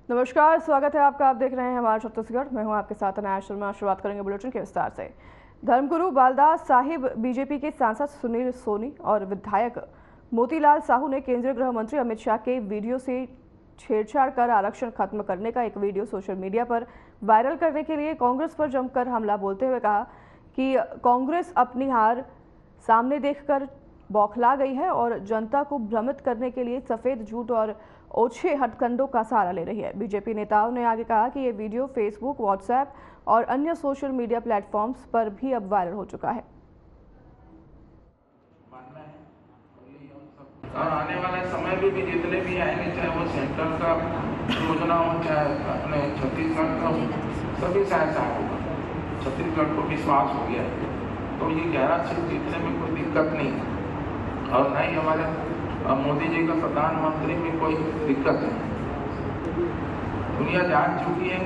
नमस्कार, स्वागत है आपका। आप देख रहे हैं हमारा छत्तीसगढ़। मैं हूं आपके साथ अनाया शर्मा। शुरुआत करेंगे बुलेटिन के विस्तार से। धर्मगुरु बालदास साहिब बीजेपी के सांसद सुनील सोनी और विधायक मोतीलाल साहू ने केंद्रीय गृह मंत्री अमित शाह के वीडियो से छेड़छाड़ कर आरक्षण खत्म करने का एक वीडियो सोशल मीडिया पर वायरल करने के लिए कांग्रेस पर जमकर हमला बोलते हुए कहा कि कांग्रेस अपनी हार सामने देखकर बौखला गई है और जनता को भ्रमित करने के लिए सफेद झूठ और ओछे हथकंडों का सहारा ले रही है। बीजेपी नेताओं ने आगे कहा कि ये वीडियो फेसबुक, व्हाट्सएप और अन्य सोशल मीडिया प्लेटफॉर्म्स पर भी अब वायरल हो चुका है। और आने वाले समय में भी जितने भी आएंगे, चाहे वो सेंट्रल का योजना हो, चाहे अपने छत्तीसगढ़ का हो, सभी से ऐसा होगा। छत्तीसगढ़ को विश्वास हो गया है, तो ये 11 सीट जीतने में कोई दिक्कत नहीं है और न ही हमारे मोदी जी का प्रधानमंत्री में कोई दिक्कत है। दुनिया जान चुकी है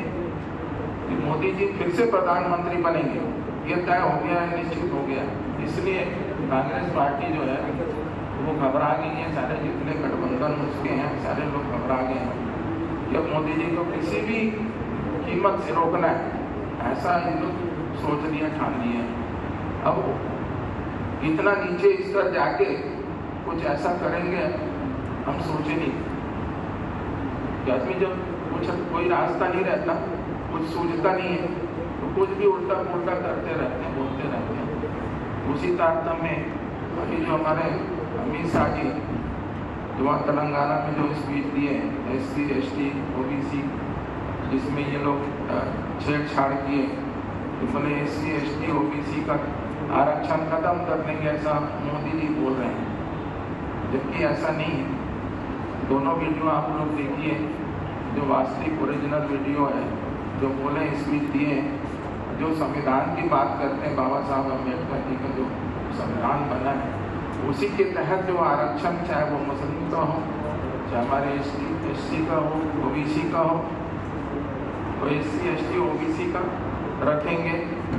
कि मोदी जी फिर से प्रधानमंत्री बनेंगे, ये तय हो गया है, निश्चित हो गया। इसलिए कांग्रेस पार्टी जो है वो घबरा गई है। सारे जितने गठबंधन उसके हैं सारे लोग घबरा गए हैं कि अब मोदी जी को किसी भी कीमत से रोकना है, ऐसा इन लोग सोच लिया, ठान लिया। अब इतना नीचे स्तर जाके कुछ ऐसा करेंगे हम सोचे नहीं कि आदमी जब कुछ कोई रास्ता नहीं रहता, कुछ सूझता नहीं है, तो कुछ भी उल्टा पुल्टा करते रहते हैं, बोलते रहते हैं। उसी तारतम्य में अभी जो हमारे अमित शाह जी जो वहाँ तेलंगाना में जो स्पीच दिए SC ST OBC, जिसमें ये लोग छेड़छाड़ किए, तो बोले SC ST OBC का आरक्षण खत्म कर देंगे, ऐसा मोदी जी बोल रहे हैं, जबकि ऐसा नहीं है। दोनों वीडियो आप लोग देखिए, जो वास्तविक ओरिजिनल वीडियो है, जो बोले स्पीच दिए, जो संविधान की बात करते हैं, बाबा साहब अम्बेडकर जी का जो संविधान बना है, उसी के तहत जो आरक्षण, चाहे वो मुस्लिम का हो, चाहे हमारे ST SC का हो, OBC का हो, तो SC ST OBC का रखेंगे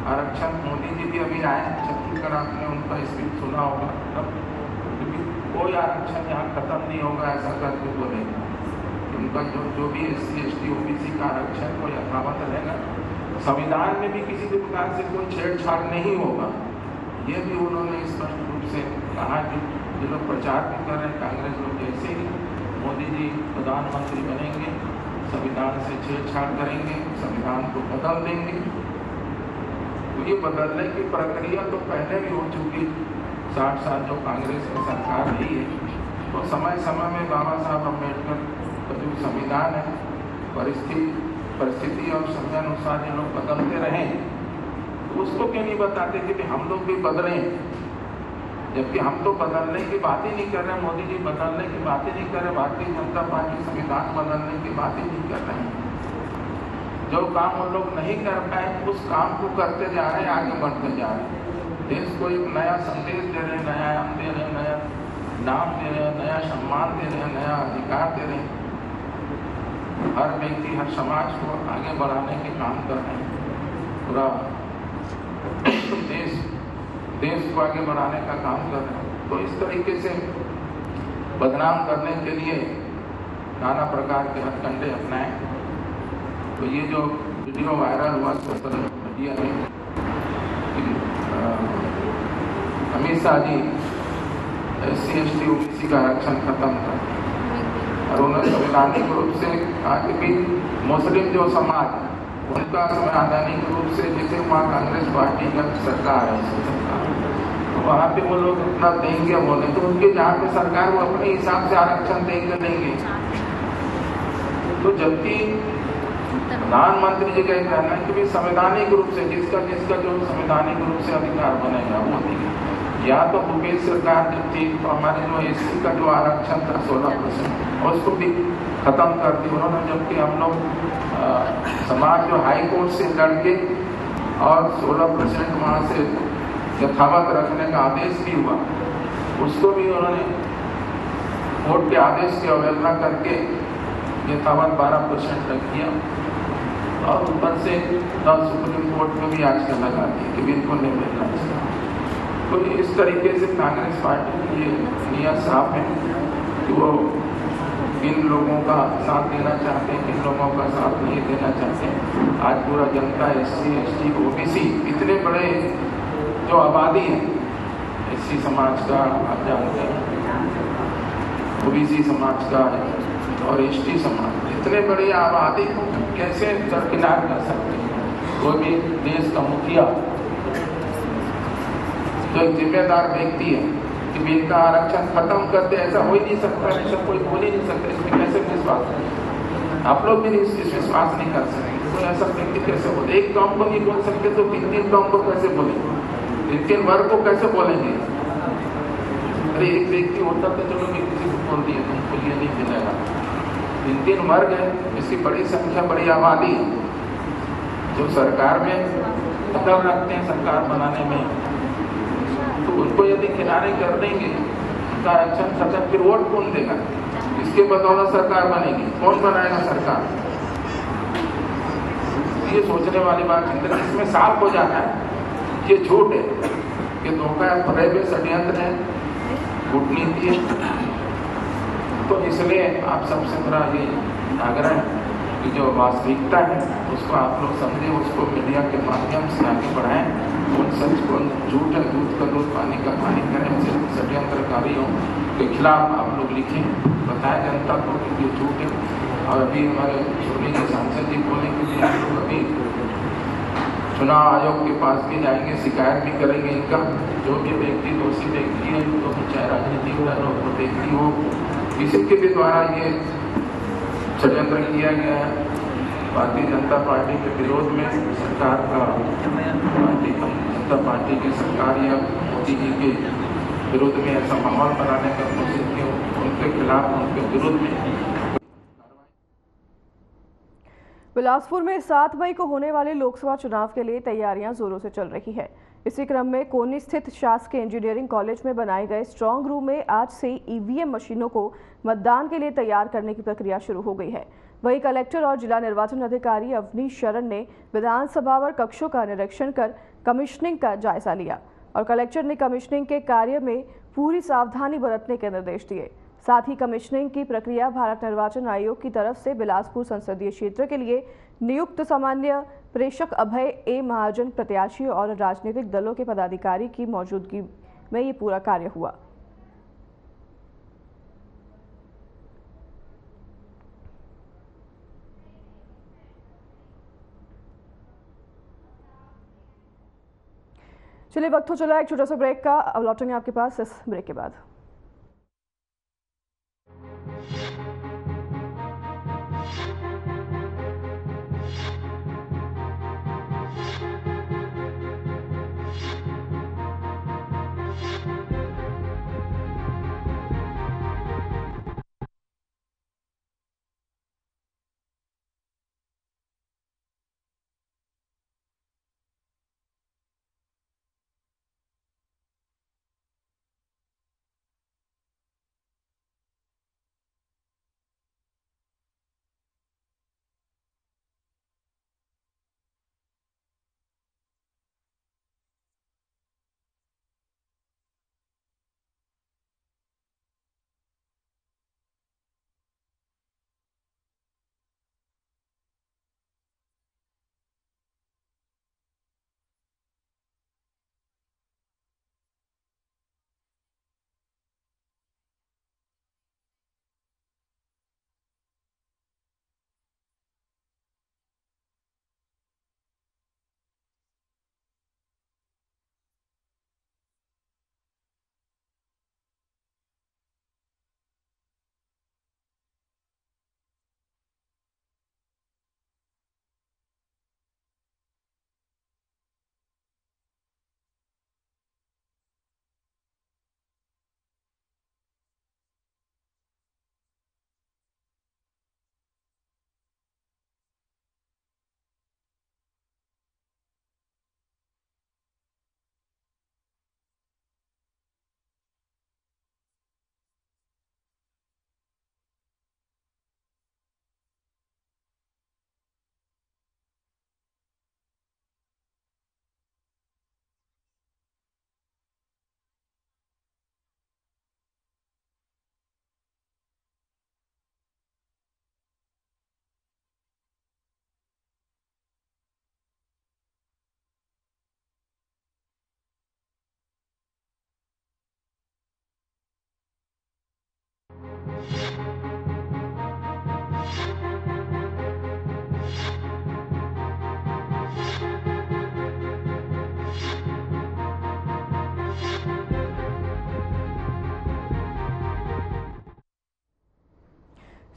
आरक्षण। मोदी जी भी अभी आए छत्तीसगढ़, आपने उनका स्पीच सुना होगा, तब कोई आरक्षण यहाँ खत्म नहीं होगा ऐसा करके बोलेंगे। उनका जो भी SC ST OBC का आरक्षण को यथावत रहेगा, संविधान में भी किसी भी प्रकार से कोई छेड़छाड़ नहीं होगा। ये भी उन्होंने स्पष्ट रूप से कहा कि जो लोग प्रचार भी कर रहे हैं कांग्रेस लोग, जैसे ही मोदी जी प्रधानमंत्री बनेंगे संविधान से छेड़छाड़ करेंगे, संविधान को बदल देंगे। तो ये बदलने की प्रक्रिया तो पहले भी हो चुकी। 60 साल जो कांग्रेस की सरकार रही है, तो समय समय में बाबा साहब अम्बेडकर का जो संविधान है, परिस्थिति और समय अनुसार ये लोग बदलते रहे। तो उसको क्यों नहीं बताते कि हम लोग भी बदलें, जबकि हम तो बदलने की बात ही नहीं कर रहे। मोदी जी बदलने की बात ही नहीं कर रहे, भारतीय जनता पार्टी संविधान बदलने की बात ही नहीं कर रहे हैं। जो काम वो लोग नहीं कर पाए उस काम को करते जा रहे हैं, आगे बढ़ते जा रहे हैं। देश को एक नया संदेश दे रहे हैं, नया आयाम दे रहे हैं, नया नाम दे रहे हैं, नया सम्मान दे रहे हैं, नया अधिकार दे रहे हैं। हर व्यक्ति, हर समाज को आगे बढ़ाने के काम कर रहे हैं। पूरा देश को आगे बढ़ाने का काम कर रहे हैं। तो इस तरीके से बदनाम करने के लिए नाना प्रकार के हथकंडे अपनाए। तो ये जो वीडियो वायरल हुआ सोशल मीडिया में, Amit Shah ji SC ST OBC का आरक्षण खत्म कर, और उन्होंने संवैधानिक रूप से कहा कि मुस्लिम जो समाज उनका संवैधानिक रूप से, जैसे वहाँ कांग्रेस पार्टी का सरकार है, तो वहाँ पे वो लोग इतना देंगे बोले, तो उनके जहाँ पे सरकार वो अपने हिसाब से आरक्षण देंगे। तो जबकि प्रधानमंत्री जी का कहना है कि संवैधानिक रूप से जिसका जो संवैधानिक रूप से अधिकार बनेगा वो देंगे। या तो भूपेश सरकार जब थी तो हमारे जो SC का जो आरक्षण था 16%, उसको भी खत्म कर दी उन्होंने, जबकि हम लोग समाज जो हाई कोर्ट से लड़के और 16% वहाँ से यथावत रखने का आदेश भी हुआ, उसको भी उन्होंने कोर्ट के आदेश की अवहेलना करके यथावत 12% रख दिया। और ऊपर से सुप्रीम कोर्ट में भी आज लगा दी कि बिल्कुल नहीं मिलना चाहिए। तो इस तरीके से कांग्रेस पार्टी की ये नियत साफ है कि वो किन लोगों का साथ देना चाहते हैं, किन लोगों का साथ नहीं देना चाहते हैं। आज पूरा जनता SC, ST, OBC इतने बड़े जो आबादी है, SC समाज का आप जानते हैं, OBC समाज का और ST समाज, इतने बड़ी आबादी को कैसे दरकिनार कर सकते हैं। कोई भी देश का मुखिया जो एक जिम्मेदार व्यक्ति है कि इनका आरक्षण खत्म कर दे, ऐसा हो ही नहीं सकता, ऐसा कोई बोल ही नहीं सकता। इसमें कैसे विश्वास करें? आप लोग भी इस विश्वास नहीं कर सकते। कोई ऐसा व्यक्ति कैसे बोले? एक टर्म को नहीं बोल सकते तो 3 टर्म को कैसे बोलेंगे? 3 वर्ग को कैसे बोलेंगे? अरे एक व्यक्ति होता तो चलो मैं किसी को बोल दिया तुमको ये नहीं मिलेगा। 3 वर्ग है, इसकी बड़ी संख्या, बड़ी आबादी है जो सरकार में दखल रखते हैं, सरकार बनाने में, तो उनको यदि किनारे कर देंगे, उनका आरक्षण खत्म, फिर वोट कौन देगा? इसके बदौलत सरकार बनेगी, कौन बनाएगा सरकार? ये सोचने वाली बात है। इसमें साफ हो जाता है कि झूठ है, ये धोखा है, फरेब है, षड्यंत्र है, कूटनीति है। तो इसलिए आप सबसे मेरा ये आग्रह है कि जो वास्तविकता है उसको आप लोग समझें, उसको मीडिया के माध्यम से आगे बढ़ाएं। उन सच को, झूठ है दूध का दूध, पानी का पानी करें। षड्यंत्रकारियों के खिलाफ आप लोग लिखें, बताएं जनता को कि ये झूठ है। और अभी हमारे सोनी के सांसद जी बोले कि हम लोग अभी चुनाव आयोग के पास भी जाएंगे, शिकायत भी करेंगे इनका। जो भी व्यक्ति दोषी व्यक्ति है, तो चाहे राजनीतिक दल हो, व्यक्ति हो, किसी के भी द्वारा ये षड्यंत्र किया गया है भारतीय जनता पार्टी के विरोध में, सरकार का, भारतीय जनता पार्टी की सरकार या मोदी जी के विरोध में ऐसा माहौल बनाने का कोशिश की, उनके खिलाफ, उनके विरोध में। बिलासपुर में 7 मई को होने वाले लोकसभा चुनाव के लिए तैयारियां जोरों से चल रही है। इसी क्रम में कोनी स्थित शासकीय इंजीनियरिंग कॉलेज में बनाए गए स्ट्रांग रूम में आज से EVM मशीनों को मतदान के लिए तैयार करने की प्रक्रिया शुरू हो गई है। वहीं कलेक्टर और जिला निर्वाचन अधिकारी अवनीश शरण ने विधानसभा व कक्षों का निरीक्षण कर कमीशनिंग का जायजा लिया और कलेक्टर ने कमीशनिंग के कार्य में पूरी सावधानी बरतने के निर्देश दिए। साथ ही कमीशनिंग की प्रक्रिया भारत निर्वाचन आयोग की तरफ से बिलासपुर संसदीय क्षेत्र के लिए नियुक्त सामान्य प्रेषक अभय A महाजन प्रत्याशी और राजनीतिक दलों के पदाधिकारी की मौजूदगी में ये पूरा कार्य हुआ। चलिए, वक्त हो चला एक छोटा सा ब्रेक का। अब लौटेंगे आपके पास इस ब्रेक के बाद।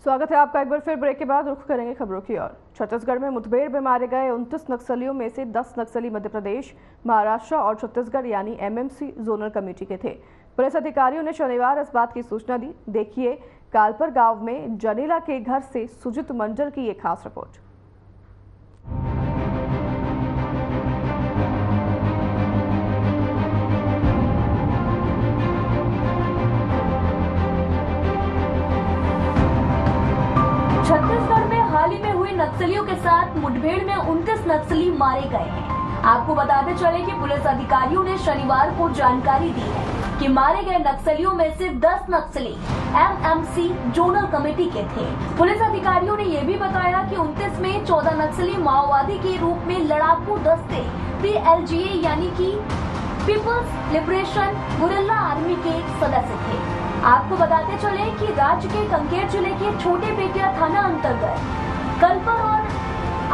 स्वागत है आपका एक बार फिर। ब्रेक के बाद रुख करेंगे खबरों की ओर। छत्तीसगढ़ में मुठभेड़ में मारे गए 29 नक्सलियों में से 10 नक्सली मध्य प्रदेश, महाराष्ट्र और छत्तीसगढ़ यानी एमएमसी जोनल कमेटी के थे। पुलिस अधिकारियों ने शनिवार इस बात की सूचना दी। देखिए कालपर गांव में जनीला के घर से सुजित मंडल की ये खास रिपोर्ट। छत्तीसगढ़ में हाल ही में हुए नक्सलियों के साथ मुठभेड़ में 29 नक्सली मारे गए हैं। आपको बताते चले कि पुलिस अधिकारियों ने शनिवार को जानकारी दी है कि मारे गए नक्सलियों में से 10 नक्सली एमएमसी जोनल कमेटी के थे। पुलिस अधिकारियों ने यह भी बताया कि 29 में 14 नक्सली माओवादी के रूप में लड़ाकू दस्ते PLGA यानी कि पीपल्स लिबरेशन गुरिल्ला आर्मी के सदस्य थे। आपको बताते चले कि राज्य के कांकेर जिले के छोटे बेटिया थाना अंतर्गत कलपर और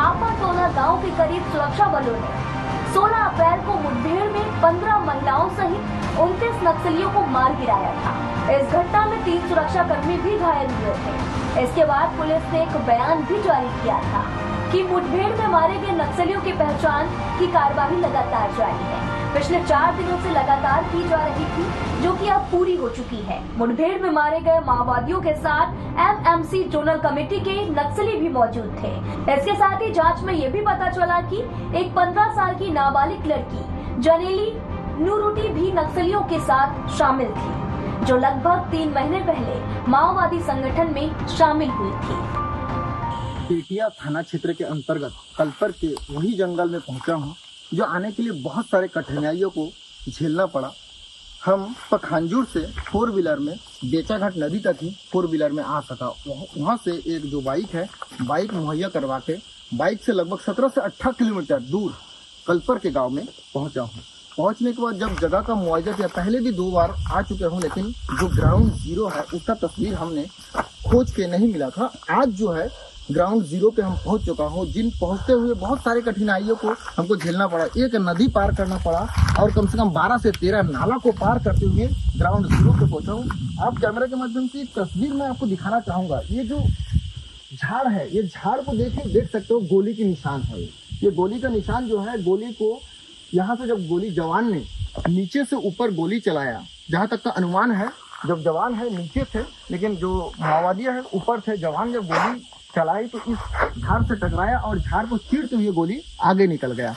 आपाटोला गांव के करीब सुरक्षा बलों ने 16 अप्रैल को मुठभेड़ में 15 महिलाओं सहित 29 नक्सलियों को मार गिराया था। इस घटना में 3 सुरक्षा कर्मी भी घायल हुए थे। इसके बाद पुलिस ने एक बयान भी जारी किया था कि मुठभेड़ में मारे गए नक्सलियों की पहचान की कार्यवाही लगातार जारी है। पिछले 4 दिनों से लगातार की जा रही थी, जो कि अब पूरी हो चुकी है। मुठभेड़ में मारे गए माओवादियों के साथ एमएमसी जोनल कमेटी के नक्सली भी मौजूद थे। इसके साथ ही जांच में यह भी पता चला कि एक 15 साल की नाबालिग लड़की जनेली नूरुटी भी नक्सलियों के साथ शामिल थी, जो लगभग 3 महीने पहले माओवादी संगठन में शामिल हुई थी। बेटिया थाना क्षेत्र के अंतर्गत कलपर के वही जंगल में पहुंचा हूं, जो आने के लिए बहुत सारे कठिनाइयों को झेलना पड़ा। हम पखांजूर से 4 व्हीलर में बेचाघाट नदी तक ही 4 व्हीलर में आ सका। वहाँ से एक जो बाइक है, बाइक मुहैया करवा के बाइक से लगभग 17 से 18 किलोमीटर दूर कलपर के गांव में पहुंचा हूँ। पहुंचने के बाद जब जगह का मुआयजा किया, पहले भी 2 बार आ चुके हूँ, लेकिन जो ग्राउंड जीरो है उसका तस्वीर हमने खोज के नहीं मिला था। आज जो है ग्राउंड जीरो पे हम पहुंच चुका हूं। जिन पहुंचते हुए बहुत सारे कठिनाइयों को हमको झेलना पड़ा। एक नदी पार करना पड़ा और कम से कम 12 से 13 नाला को पार करते हुए ग्राउंड जीरो पे पहुंचा हूं। आप कैमरा के माध्यम से एक तस्वीर में आपको दिखाना चाहूंगा। ये जो झाड़ है, ये झाड़ को देख सकते हो, गोली की निशान है। ये गोली का निशान जो है, गोली को यहाँ से जब गोली जवान ने नीचे से ऊपर गोली चलाया, जहाँ तक का अनुमान है, जब जवान है नीचे थे लेकिन जो माओवादी है ऊपर थे। जवान जब गोली चलाई तो इस झाड़ से टकराया और झाड़ को चीरते हुए गोली आगे निकल गया।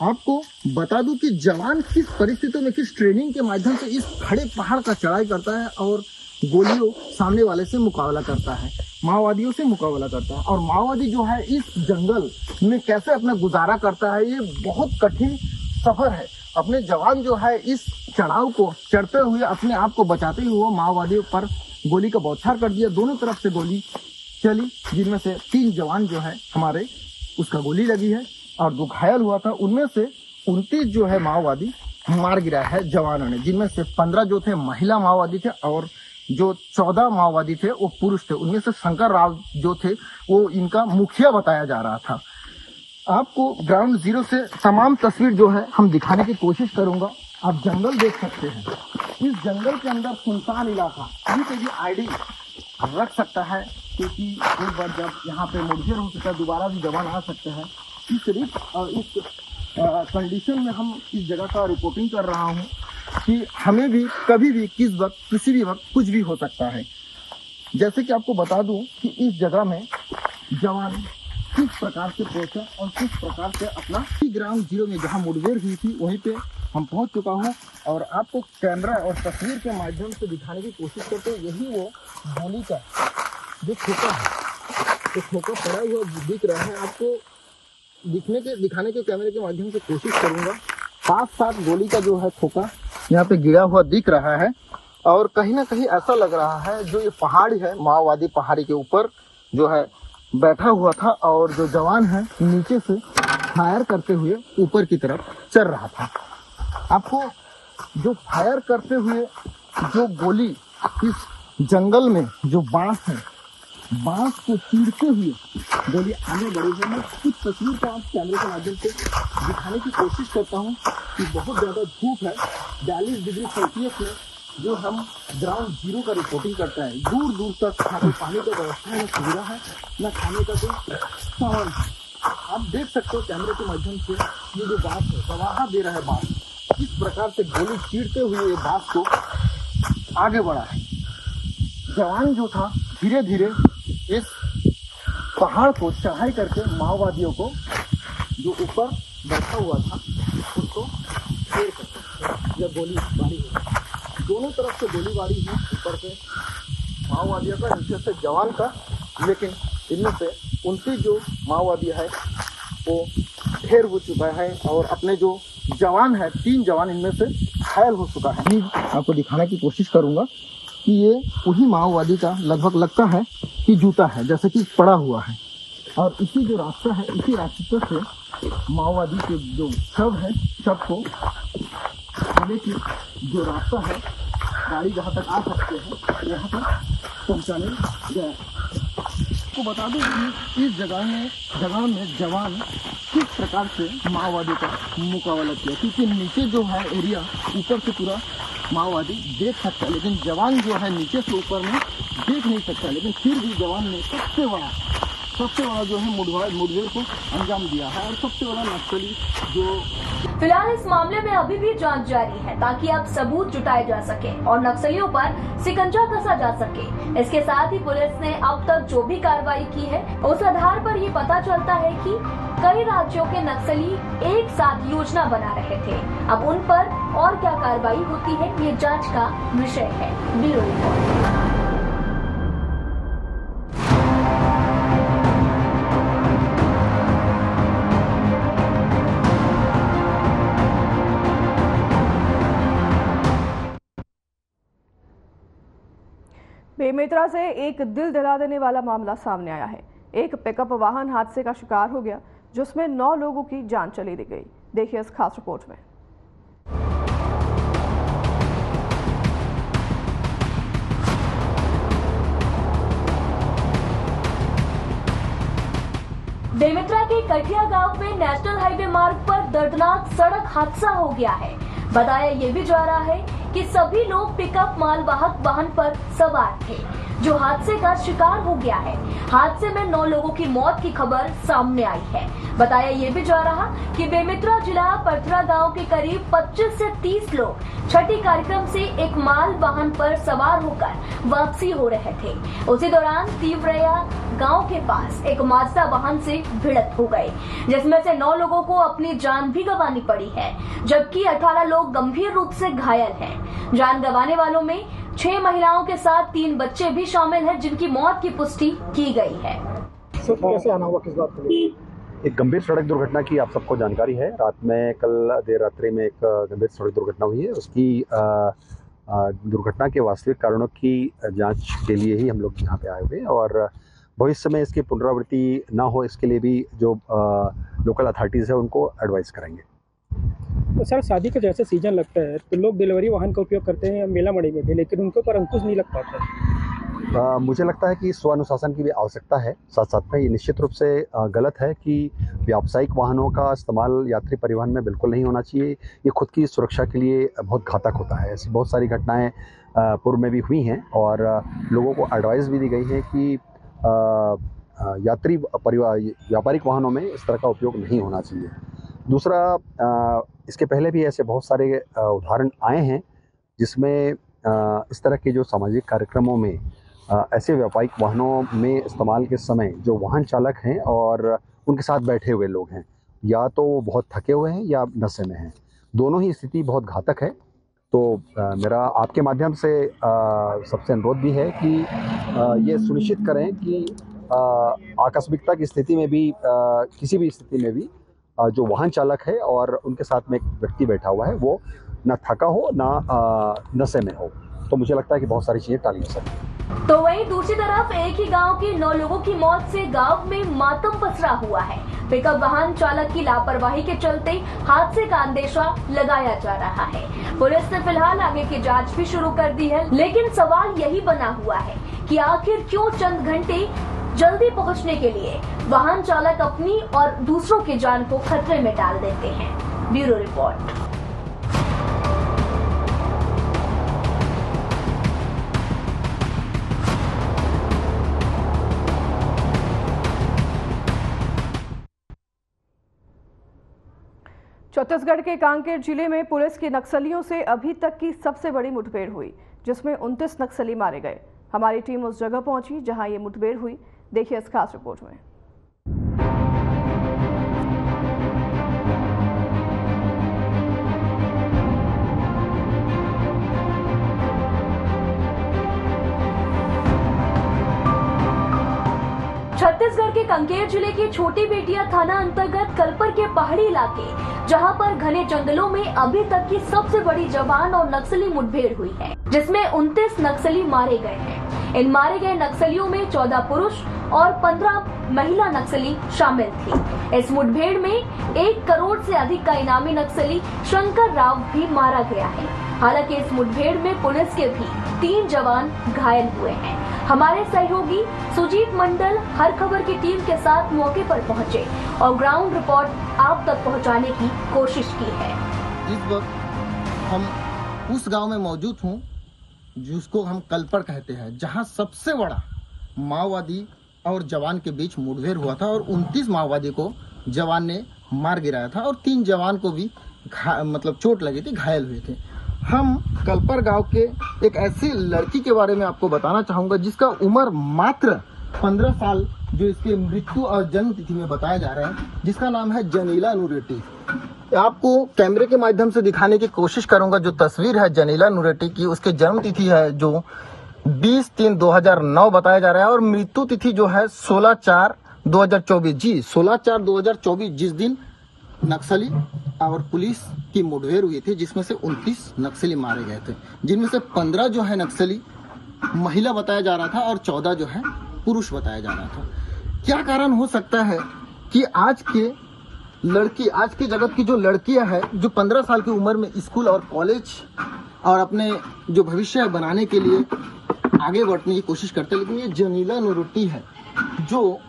आपको बता दूं कि जवान किस परिस्थितियों में, किस ट्रेनिंग के माध्यम से इस खड़े पहाड़ का चढ़ाई करता है और गोलियों सामने वाले से मुकाबला करता है, माओवादियों से मुकाबला करता है। और माओवादी जो है इस जंगल में कैसे अपना गुजारा करता है, ये बहुत कठिन सफर है। अपने जवान जो है इस चढ़ाव को चढ़ते हुए अपने आप को बचाते हुए माओवादियों पर गोली का बौछार कर दिया। दोनों तरफ से गोली चली, जिनमें से 3 जवान जो है हमारे उसका गोली लगी है और जो घायल हुआ था उनमें से 29 जो है माओवादी मार गिराया है जवानों ने, जिनमें से 15 जो थे महिला माओवादी थे और जो 14 माओवादी थे वो पुरुष थे। उनमें से शंकर राव जो थे वो इनका मुखिया बताया जा रहा था। आपको ग्राउंड जीरो से तमाम तस्वीर जो है हम दिखाने की कोशिश करूंगा। आप जंगल देख सकते हैं। इस जंगल के अंदर सुनसान इलाका, कहीं पे भी आईडी रख सकता है, क्योंकि एक बार जब यहाँ पे मुठभेड़ हो सकता है, दोबारा भी जवान आ सकते हैं। इस रिस्क और इस कंडीशन में हम इस जगह का रिपोर्टिंग कर रहा हूँ कि हमें भी कभी भी किस वक्त किसी भी वक्त कुछ भी हो सकता है। जैसे कि आपको बता दूं कि इस जगह में जवान किस प्रकार से पहुंचा और किस प्रकार से अपना ग्राउंड जीरो में जहां मुठभेड़ हुई थी वहीं पे हम पहुंच चुका हूं और आपको कैमरा और तस्वीर के माध्यम से दिखाने की कोशिश करते हैं। यही वो गोली का जो खोखा है, तो खोखा पड़ा हुआ दिख रहा है आपको, दिखाने के कैमरे के माध्यम से कोशिश करूंगा। 5-7 गोली का जो है खोखा यहाँ पे गिरा हुआ दिख रहा है और कहीं ना कहीं ऐसा लग रहा है जो ये पहाड़ी है, माओवादी पहाड़ी के ऊपर जो है बैठा हुआ था और जो जवान है नीचे से फायर करते हुए ऊपर की तरफ चल रहा था। आपको जो फायर करते हुए जो गोली इस जंगल में जो बांस है, बांस को चीरते हुए गोली आगे बढ़ी है। मैं कुछ तस्वीर को आप कैमरे के माध्यम से दिखाने की कोशिश करता हूँ कि बहुत ज़्यादा धूप है, 42 डिग्री सेल्सियस में जो हम ग्राउंड जीरो का रिपोर्टिंग करते हैं, दूर दूर तक ना कोई पानी का व्यवस्था है, ना सुविधा है, ना खाने का कोई सामान है। आप देख सकते हो कैमरे के माध्यम से ये जो बांस है, गवाह दे रहा है बांस, किस प्रकार से गोली चीरते हुए ये बांस को आगे बढ़ा है। जवान जो था धीरे धीरे इस पहाड़ को चढ़ाई करके माओवादियों को जो ऊपर बैठा हुआ था उसको घेर करते जब गोलीबारी हुई, दोनों तरफ से गोलीबारी हुई, ऊपर से माओवादियों का, नीचे से जवान का। लेकिन इनमें से 29 जो माओवादी है वो ढेर हो चुका है और अपने जो जवान है 3 जवान इनमें से घायल हो चुका है। आपको दिखाने की कोशिश करूंगा कि ये वही माओवादी का लगभग लगता है कि जूता है, जैसे कि पड़ा हुआ है। और इसी जो रास्ता है, इसी रास्ते से माओवादी के जो शव है, शव को आने की जो रास्ता है, गाड़ी जहाँ तक आ सकते हैं यहाँ तक पहुँचाने गया। आपको बता दें कि इस जगह में जवान किस प्रकार से माओवादी का मुकाबला किया, क्योंकि नीचे जो है एरिया, ऊपर से पूरा माओवादी देख सकता है, लेकिन जवान जो है नीचे से ऊपर में देख नहीं सकता। लेकिन फिर भी जवान ने सबसे बड़ा जो है मुठभेड़ को अंजाम दिया है और सबसे बड़ा नक्सली जो। फिलहाल इस मामले में अभी भी जांच जारी है ताकि अब सबूत जुटाए जा सके और नक्सलियों पर शिकंजा कसा जा सके। इसके साथ ही पुलिस ने अब तक जो भी कार्रवाई की है उस आधार पर ये पता चलता है कि कई राज्यों के नक्सली एक साथ योजना बना रहे थे। अब उन पर और क्या कार्रवाई होती है ये जांच का विषय है। Bureau report. बेमेतरा से एक दिल दिला देने वाला मामला सामने आया है। एक पिकअप वाहन हादसे का शिकार हो गया जिसमें 9 लोगों की जान चली गई। देखिए इस खास रिपोर्ट में। बेमेतरा के कठिया गांव में नेशनल हाईवे मार्ग पर दर्दनाक सड़क हादसा हो गया है। बताया ये भी जा रहा है कि सभी लोग पिकअप मालवाहक वाहन पर सवार थे जो हादसे का शिकार हो गया है। हादसे में 9 लोगों की मौत की खबर सामने आई है। बताया ये भी जा रहा कि बेमेतरा जिला परथरा गांव के करीब 25 से 30 लोग छठी कार्यक्रम से एक माल वाहन पर सवार होकर वापसी हो रहे थे। उसी दौरान तीव्रया गांव के पास एक माजदा वाहन से भिड़ंत हो गई, जिसमें से 9 लोगों को अपनी जान भी गंवानी पड़ी है, जबकि 18 लोग गंभीर रूप से घायल हैं। जान गंवाने वालों में 6 महिलाओं के साथ 3 बच्चे भी शामिल हैं, जिनकी मौत की पुष्टि की गई है। कैसे आना हुआ, किस बात को? एक गंभीर सड़क दुर्घटना की आप सबको जानकारी है। रात में, कल देर रात्रि में एक गंभीर सड़क दुर्घटना हुई है। उसकी दुर्घटना के वास्तविक कारणों की जांच के लिए ही हम लोग यहाँ पे आए हुए हैं और भविष्य में इसकी पुनरावृत्ति ना हो इसके लिए भी जो लोकल अथॉरिटीज़ है उनको एडवाइस करेंगे। तो सर, शादी का जैसे सीजन लगता है तो लोग डिलीवरी वाहन का उपयोग करते हैं मेला मंडी में भी, लेकिन उनके ऊपर अंकुश नहीं लग पाता है। मुझे लगता है कि स्वानुशासन की भी आवश्यकता है। साथ साथ में ये निश्चित रूप से गलत है कि व्यावसायिक वाहनों का इस्तेमाल यात्री परिवहन में बिल्कुल नहीं होना चाहिए। ये खुद की सुरक्षा के लिए बहुत घातक होता है। ऐसी बहुत सारी घटनाएं पूर्व में भी हुई हैं और लोगों को एडवाइस भी दी गई है कि यात्री व्यापारिक वाहनों में इस तरह का उपयोग नहीं होना चाहिए। दूसरा, इसके पहले भी ऐसे बहुत सारे उदाहरण आए हैं जिसमें इस तरह के जो सामाजिक कार्यक्रमों में ऐसे व्यापारिक वाहनों में इस्तेमाल के समय जो वाहन चालक हैं और उनके साथ बैठे हुए लोग हैं, या तो वो बहुत थके हुए हैं या नशे में हैं। दोनों ही स्थिति बहुत घातक है। तो मेरा आपके माध्यम से सबसे अनुरोध भी है कि ये सुनिश्चित करें कि आकस्मिकता की स्थिति में भी, किसी भी स्थिति में भी जो वाहन चालक है और उनके साथ में एक व्यक्ति बैठा हुआ है वो ना थका हो ना नशे में हो। तो मुझे लगता है कि बहुत सारी चीज़ें टाली जा सकती हैं। तो वहीं दूसरी तरफ एक ही गांव के 9 लोगों की मौत से गांव में मातम पसरा हुआ है। पिकअप वाहन चालक की लापरवाही के चलते हादसे का अंदेशा लगाया जा रहा है। पुलिस ने फिलहाल आगे की जांच भी शुरू कर दी है, लेकिन सवाल यही बना हुआ है कि आखिर क्यों चंद घंटे जल्दी पहुंचने के लिए वाहन चालक अपनी और दूसरों की जान को खतरे में डाल देते हैं। Bureau report. छत्तीसगढ़ के कांकेर जिले में पुलिस की नक्सलियों से अभी तक की सबसे बड़ी मुठभेड़ हुई, जिसमें 29 नक्सली मारे गए। हमारी टीम उस जगह पहुंची जहां ये मुठभेड़ हुई। देखिए इस खास रिपोर्ट में। छत्तीसगढ़ के कांकेर जिले के छोटी बेटिया थाना अंतर्गत कलपर के पहाड़ी इलाके, जहां पर घने जंगलों में अभी तक की सबसे बड़ी जवान और नक्सली मुठभेड़ हुई है, जिसमें 29 नक्सली मारे गए हैं। इन मारे गए नक्सलियों में 14 पुरुष और 15 महिला नक्सली शामिल थी। इस मुठभेड़ में 1 करोड़ से अधिक का इनामी नक्सली शंकर राव भी मारा गया है। हालांकि इस मुठभेड़ में पुलिस के भी 3 जवान घायल हुए हैं। हमारे सहयोगी सुजीत मंडल हर खबर की टीम के साथ मौके पर पहुंचे और ग्राउंड रिपोर्ट आप तक पहुंचाने की कोशिश की है। इस वक्त हम उस गांव में मौजूद हूं जिसको हम कलपर कहते हैं, जहां सबसे बड़ा माओवादी और जवान के बीच मुठभेड़ हुआ था और 29 माओवादी को जवान ने मार गिराया था और 3 जवान को भी चोट लगी थी, घायल हुए थे। हम कलपर गांव के एक ऐसी लड़की के बारे में आपको बताना चाहूंगा जिसका उम्र मात्र 15 साल, जो इसके मृत्यु और जन्म तिथि में बताया जा रहा है, जिसका नाम है जनीला नूरेटी। आपको कैमरे के माध्यम से दिखाने की कोशिश करूंगा। जो तस्वीर है जनीला नूरेटी की, उसके जन्म तिथि है जो 20-3-2009 बताया जा रहा है और मृत्यु तिथि जो है 16/4/2024। जी 16/4/2024, जिस दिन नक्सली और पुलिस की मुठभेड़ हुई थी, जिसमें से 29 नक्सली मारे गए थे, जिनमें से 15 जो है नक्सली महिला बताया जा रहा था और 14 जो है पुरुष बताया जा रहा था। क्या कारण हो सकता है कि आज के जगत की जो लड़कियां हैं, जो 15 साल की उम्र में स्कूल और कॉलेज और अपने जो भविष्य बनाने के लिए आगे बढ़ने की कोशिश करते हैं, लेकिन ये जनीला नूरेटी है जो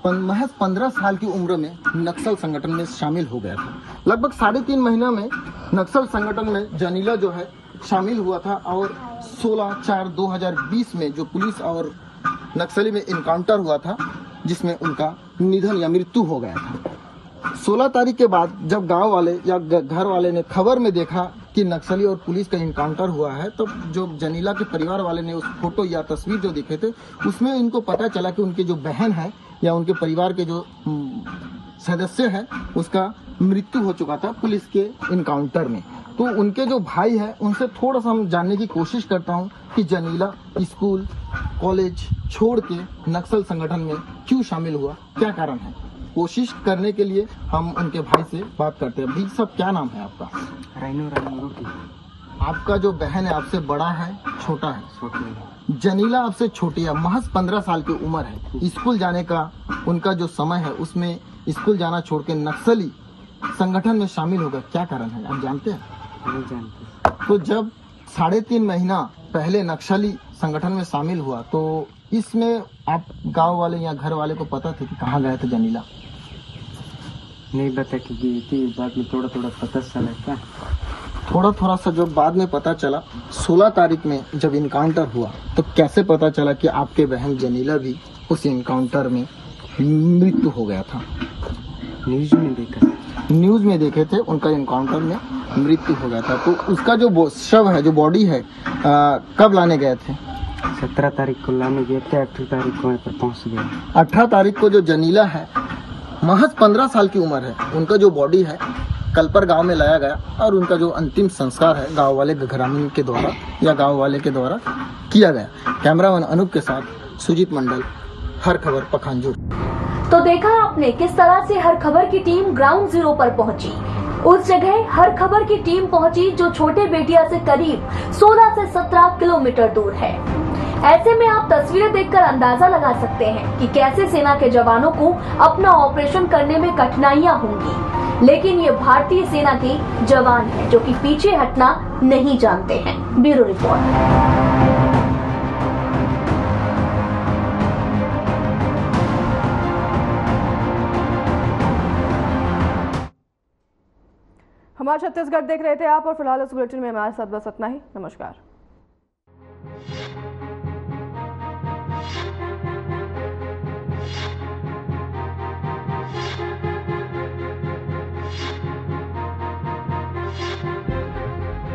महज 15 साल की उम्र में नक्सल संगठन में शामिल हो गया था। लगभग 3.5 महीना में नक्सल संगठन में जनीला जो है शामिल हुआ था और 16/4/2020 में जो पुलिस और नक्सली में इनकाउंटर हुआ था, जिसमें उनका निधन या मृत्यु हो गया था। 16 तारीख के बाद जब गांव वाले या घर वाले ने खबर में देखा कि नक्सली और पुलिस का इनकाउंटर हुआ है, तो जो जनीला के परिवार वाले ने उस फोटो या तस्वीर जो देखे थे, उसमें इनको पता चला कि उनकी जो बहन है या उनके परिवार के जो सदस्य हैं, उसका मृत्यु हो चुका था पुलिस के इनकाउंटर में। तो उनके जो भाई हैं, उनसे थोड़ा सा हम जानने की कोशिश करता हूं कि जनीला स्कूल कॉलेज छोड़ के नक्सल संगठन में क्यों शामिल हुआ, क्या कारण है। कोशिश करने के लिए हम उनके भाई से बात करते हैं। भाई साहब, क्या नाम है आपका? राइनो। आपका जो बहन है आपसे बड़ा है छोटा है? छोटी। जनीला आपसे छोटी है, महज 15 साल की उम्र है। स्कूल जाने का उनका जो समय है, उसमें स्कूल जाना छोड़ के नक्सली संगठन में शामिल हो गए, क्या कारण है आप जानते हैं? नहीं जानते। तो जब 3.5 महीना पहले नक्सली संगठन में शामिल हुआ, तो इसमें आप गांव वाले या घर वाले को पता थे कि कहाँ गए थे जनीला? नहीं बता कि गई थी, बाद में थोड़ा पता चला। क्या थोड़ा सा जो बाद में पता चला, 16 तारीख में जब इनकाउंटर हुआ, तो कैसे पता चला कि आपके बहन जनीला भी उस इनकाउंटर में मृत्यु हो गया था? न्यूज में देखा। न्यूज में देखे थे उनका इनकाउंटर में मृत्यु हो गया था। तो उसका जो शव है, जो बॉडी है, कब लाने गए थे? 17 तारीख को लाने गए थे, 18 तारीख को वहाँ पर पहुँच गए। 18 तारीख को जो जनीला है, महज 15 साल की उम्र है, उनका जो बॉडी है कलपर गांव में लाया गया और उनका जो अंतिम संस्कार है गांव वाले ग्रामीण के द्वारा या गांव वाले के द्वारा किया गया। कैमरामैन अनूप के साथ सुजीत मंडल, हर खबर पखांजूर। तो देखा आपने किस तरह से हर खबर की टीम ग्राउंड जीरो पर पहुंची। उस जगह हर खबर की टीम पहुंची जो छोटे बेटिया से करीब 16 से 17 किलोमीटर दूर है। ऐसे में आप तस्वीरें देखकर अंदाजा लगा सकते हैं कि कैसे सेना के जवानों को अपना ऑपरेशन करने में कठिनाइयां होंगी, लेकिन ये भारतीय सेना के जवान हैं जो कि पीछे हटना नहीं जानते हैं। Bureau report. हमारा छत्तीसगढ़ देख रहे थे आप और फिलहाल इस बुलेटिन में हमारे साथ बस इतना ही। नमस्कार।